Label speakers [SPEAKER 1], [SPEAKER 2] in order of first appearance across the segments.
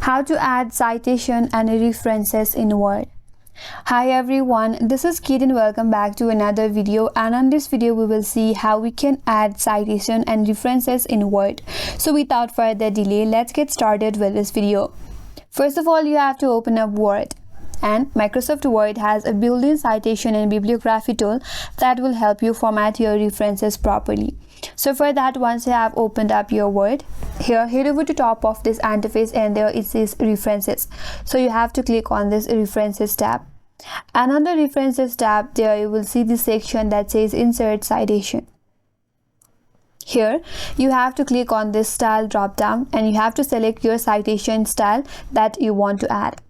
[SPEAKER 1] How to add citation and references in Word. Hi everyone, this is Kate and welcome back to another video, and on this video we will see how we can add citation and references in Word. So without further delay, let's get started with this video. First of all, you have to open up Word, and Microsoft Word has a built-in citation and bibliography tool that will help you format your references properly. So for that, once you have opened up your Word, here head over to top of this interface and there it says references. So you have to click on this references tab, and on the references tab there you will see this section that says insert citation. Here you have to click on this style drop down and you have to select your citation style that you want to add.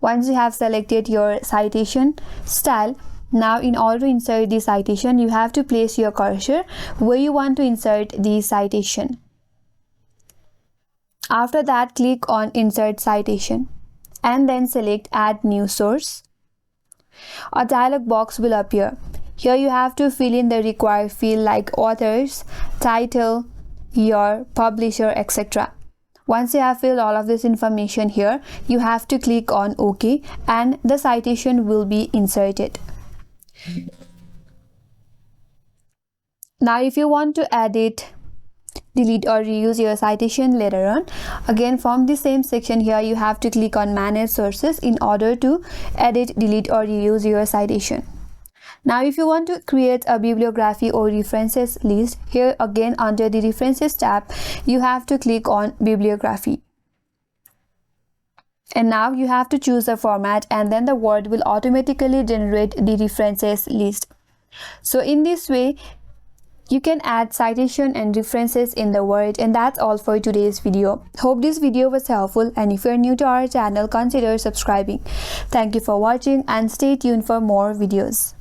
[SPEAKER 1] Once you have selected your citation style, now in order to insert the citation, you have to place your cursor where you want to insert the citation. After that, click on insert citation and then select add new source. A dialog box will appear. Here you have to fill in the required field like authors, title, year, publisher, etc. Once you have filled all of this information here, you have to click on OK and the citation will be inserted. Now if you want to edit, delete or reuse your citation later on, again from the same section here you have to click on manage sources in order to edit, delete or reuse your citation. Now if you want to create a bibliography or references list, here again under the references tab you have to click on bibliography. And now you have to choose a format and then the Word will automatically generate the references list. So in this way you can add citation and references in the Word, and that's all for today's video. Hope this video was helpful, and if you're new to our channel, consider subscribing. Thank you for watching and stay tuned for more videos.